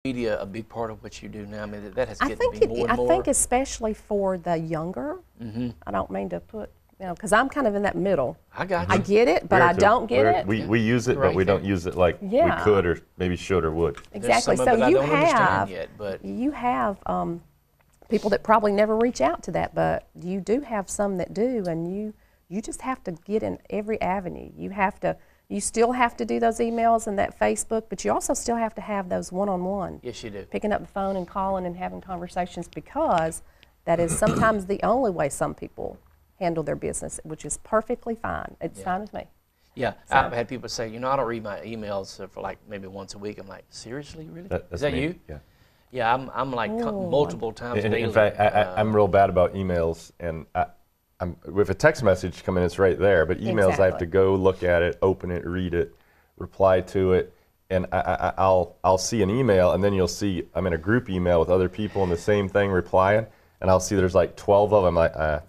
media a big part of what you do now? I mean, that has I getting to be more and more. I think especially for the younger, I don't mean to put, because I'm kind of in that middle. I got you. I get it, but I don't get it. We use it, but we don't use it like we could or maybe should or would. Exactly. There's some So of it I you don't understand have, yet, but you have people that probably never reach out to that, but you do have some that do, and you just have to get in every avenue. You still have to do those emails and that Facebook, but you also still have to have those one-on-one. yes, you do. Picking up the phone and calling and having conversations, because that is sometimes the only way some people handle their business, which is perfectly fine. It's fine with me. Yeah, I've had people say, I don't read my emails for like maybe once a week. I'm like, seriously, really? Is that me. you? Yeah. Yeah, I'm like multiple times daily. In fact, I'm real bad about emails, and if a text message come in, it's right there. But emails, I have to go look at it, open it, read it, reply to it, and I'll see an email, and then you'll see I'm in a group email with other people in the same thing replying, and I'll see there's like 12 of them. Like, at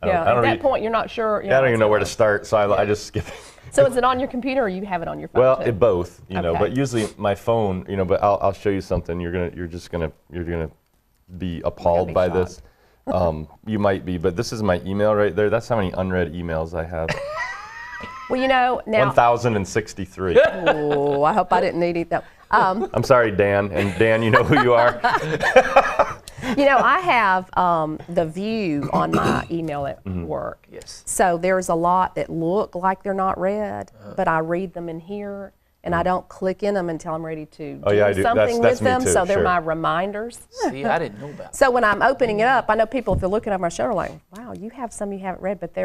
that point, you're not sure. I don't even know where to start, so I just skip it. So is it on your computer, or you have it on your phone? Well, too? both, but usually my phone, but I'll show you something. You're gonna be appalled by this. You might be, but this is my email right there. That's how many unread emails I have. Well, now 1,063. Oh, I hope I didn't need it though. I'm sorry, Dan, and Dan, you know who you are. I have the view on my email at work. Yes. So there's a lot that look like they're not read, but I read them in here, and I don't click in them until I'm ready to do something with them. Me too, so they're sure. my reminders. See, I didn't know about that. So when I'm opening it up, I know people, if they're looking over my shoulder, like, wow, you have some you haven't read, but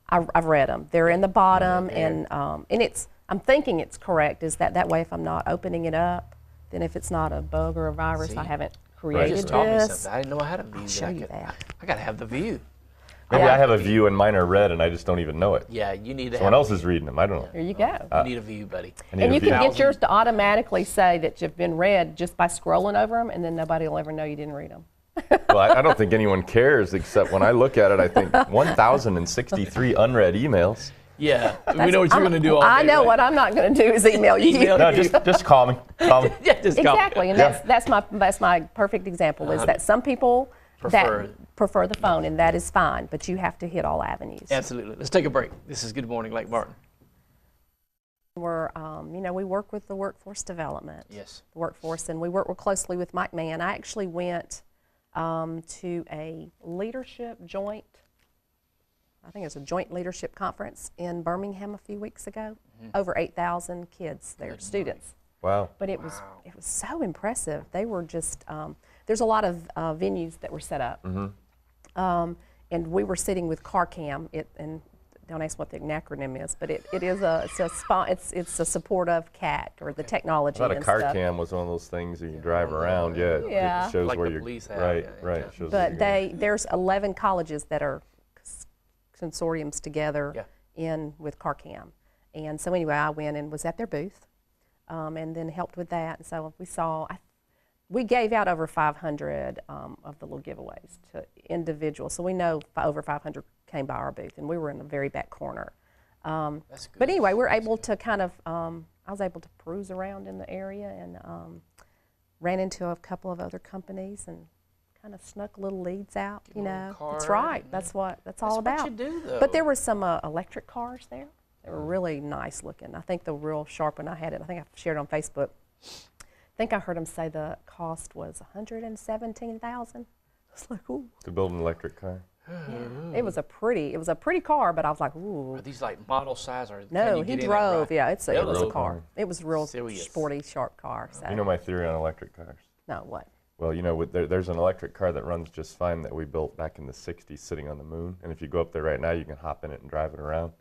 I've read them. They're in the bottom, and I'm thinking it's correct. Is that way? If I'm not opening it up, then if it's not a bug or a virus, I haven't created just taught me this. something. I didn't know I had a view. I'll show you that. I got to have the view. Maybe I have a view and mine are red and I just don't even know it. Yeah, you need to Someone else is reading them. I don't know. There you go. You need a view, buddy. And you can get yours to automatically say that you've been read just by scrolling over them, and then nobody will ever know you didn't read them. Well, I don't think anyone cares, except when I look at it, I think 1,063 unread emails. Yeah, we know what you're going to do all day. I know right? what I'm not going to do is email you. No, just call me. Call me. Yeah, just go. Exactly, and that's my perfect example. Is that some people prefer the phone, and that is fine, but you have to hit all avenues. Absolutely. Let's take a break. This is Good Morning Lake Martin. We're, we work with the workforce development. Yes. The workforce, and we work real closely with Mike Mann. I actually went to a leadership joint. I think it was a joint leadership conference in Birmingham a few weeks ago. Over 8,000 kids there, students. Wow. But it was so impressive. They were just there's a lot of venues that were set up, and we were sitting with CarCam. And don't ask what the acronym is, but it's a support of CAT, or the technology. I thought a and car stuff. cam was one of those things you drive around. Yeah. It shows Like where the you're police have, right. yeah, Right. It shows But where you're there's 11 colleges that are consortiums together with CarCam. And so anyway, I went and was at their booth, and then helped with that. And so we gave out over 500 of the little giveaways to individuals. So we know over 500 came by our booth, and we were in the very back corner. That's good. But anyway, we're able to kind of, I was able to peruse around in the area, and ran into a couple of other companies and kind of snuck little leads out, That's right. That's all about. That's what you do, though. But there were some electric cars there. They were really nice looking. I think the real sharp one, I had it. I think I shared it on Facebook. I think I heard them say the cost was $117,000. It's like, ooh. To build an electric car. Yeah. It was a pretty car, but I was like, ooh. Are these like model size, or No, can you he get drove. in it, right? It was a car. It was a real Serious. sporty, sharp car. So. You know my theory on electric cars? No, what? Well, there's an electric car that runs just fine that we built back in the 60s sitting on the moon. And if you go up there right now, you can hop in it and drive it around.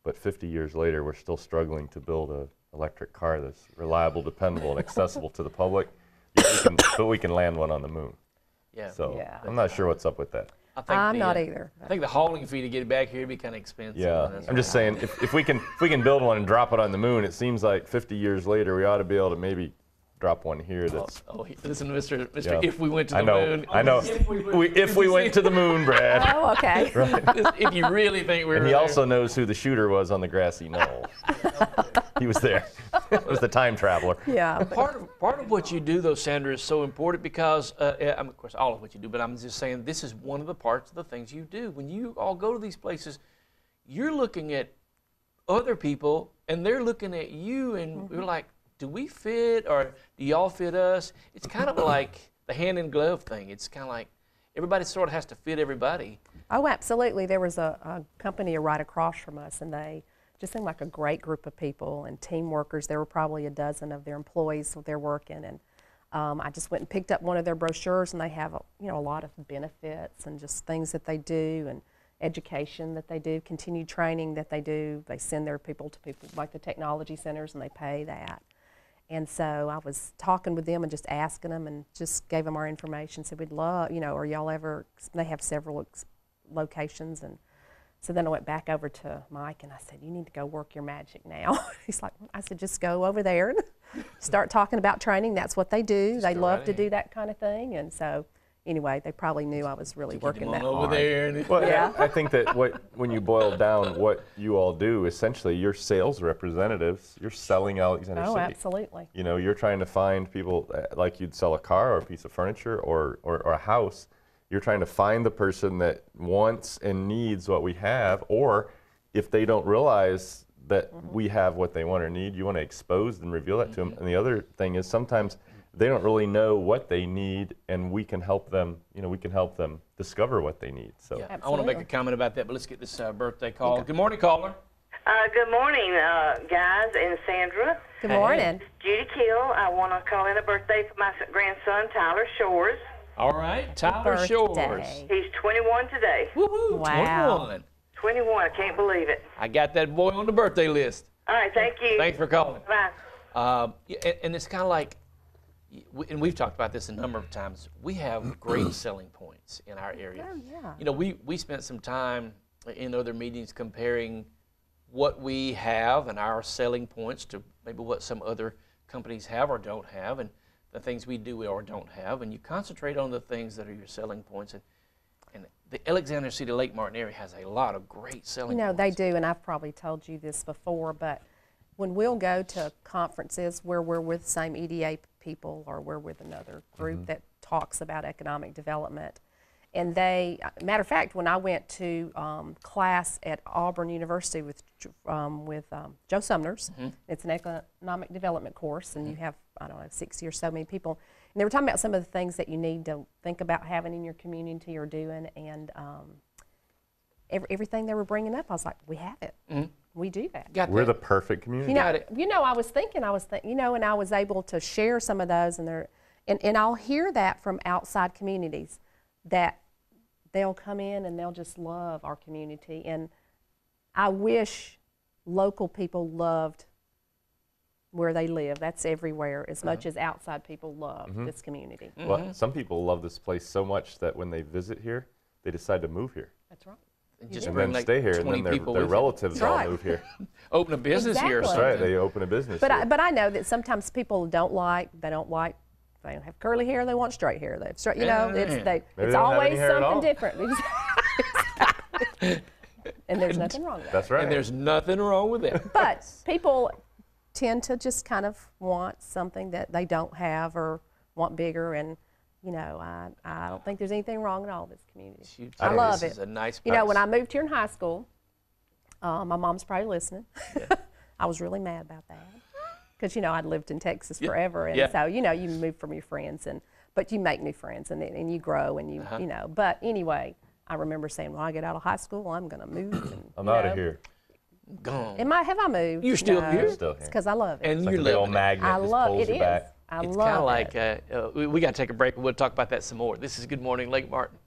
But 50 years later, we're still struggling to build an electric car that's reliable, dependable, and accessible to the public. But we can land one on the moon. Yeah. So I'm not sure what's up with that. I'm not either. I think the hauling fee to get it back here would be kind of expensive. Yeah, I'm just saying, if we can build one and drop it on the moon, it seems like 50 years later we ought to be able to maybe drop one here. That's. Listen, Mr. Yeah. If we went to the moon. I know. If we went to the moon, Brad. Oh, okay. If you really think we were. And he also knows who the shooter was on the grassy knoll. He was there. It was the time traveler. Yeah. Part of what you do, though, Sandra, is so important because, of course, all of what you do, but I'm just saying this is one of the parts of the things you do. When you all go to these places, you're looking at other people, and they're looking at you, and we're like, do we fit, or do y'all fit us? It's kind of like the hand-in-glove thing. It's kind of like everybody sort of has to fit everybody. Oh, absolutely. There was a company right across from us, and they just seemed like a great group of people and team workers. There were probably a dozen of their employees there working, and I just went and picked up one of their brochures, and they have a lot of benefits and just things that they do, and education that they do, continued training that they do. They send their people to people like the technology centers, and they pay that. And so I was talking with them and just asking them, and just gave them our information. Said we'd love, are y'all ever? They have several locations, and so then I went back over to Mike and I said, you need to go work your magic now. He's like, I said, just go over there and start talking about training. That's what they do. They love to do that kind of thing. And so anyway, they probably knew I was really working that hard. Over there. Well, yeah. I think that when you boil down what you all do, essentially you're sales representatives. You're selling Alexander City. Oh, absolutely. You're trying to find people like you'd sell a car or a piece of furniture or a house. You're trying to find the person that wants and needs what we have, or if they don't realize that we have what they want or need, you want to expose and reveal that to them. And the other thing is sometimes they don't really know what they need, and we can help them. We can help them discover what they need. So yeah, I want to make a comment about that, but let's get this birthday call. Okay. Good morning, caller. Good morning, guys and Sandra. Good morning. Judy Kill. I want to call in a birthday for my grandson, Tyler Shores. All right, Tyler Shores. He's 21 today. Woohoo! Wow. 21. I can't believe it. I got that boy on the birthday list. All right, thank you. Thanks for calling. Bye. And it's kind of like, and we've talked about this a number of times, we have great selling points in our area. Oh, yeah. We spent some time in other meetings comparing what we have and our selling points to maybe what some other companies have or don't have, and the things we do or don't have, and you concentrate on the things that are your selling points. And the Alexander City Lake Martin area has a lot of great selling points. They do, and I've probably told you this before, but when we'll go to conferences where we're with the same EDA people or we're with another group that talks about economic development, and matter of fact, when I went to class at Auburn University with Joe Sumner's, it's an economic development course, and you have, 60 or so many people, and they were talking about some of the things that you need to think about having in your community or doing, and everything they were bringing up, I was like, we have it. We do that. We're the perfect community. I was thinking, and I was able to share some of those, and I'll hear that from outside communities, that they'll come in and they'll just love our community. And I wish local people loved where they live. That's everywhere, as much as outside people love this community. Well, some people love this place so much that when they visit here, they decide to move here. That's right. And then stay here, and then their relatives all move here. Open a business here. That's right. They open a business here. But I know that sometimes people don't have curly hair, they want straight hair. They have straight, it's always something different. And there's nothing wrong with that. That's right. And there's nothing wrong with that. But people tend to just kind of want something that they don't have or want bigger, and I don't think there's anything wrong at all in this community. I love it. This is a nice place. When I moved here in high school, my mom's probably listening. I was really mad about that. Because, I'd lived in Texas forever, and so, you move from your friends, but you make new friends, and you grow, and But anyway, I remember saying, when I get out of high school, I'm going to move. And, I'm out of here. Gone. Have I moved? You're still here? Still here. It's because I love it. And it's you're like a big old living magnet. I just love pulls it. you back. I it's love kind of like, we got to take a break, and we'll talk about that some more. This is Good Morning Lake Martin.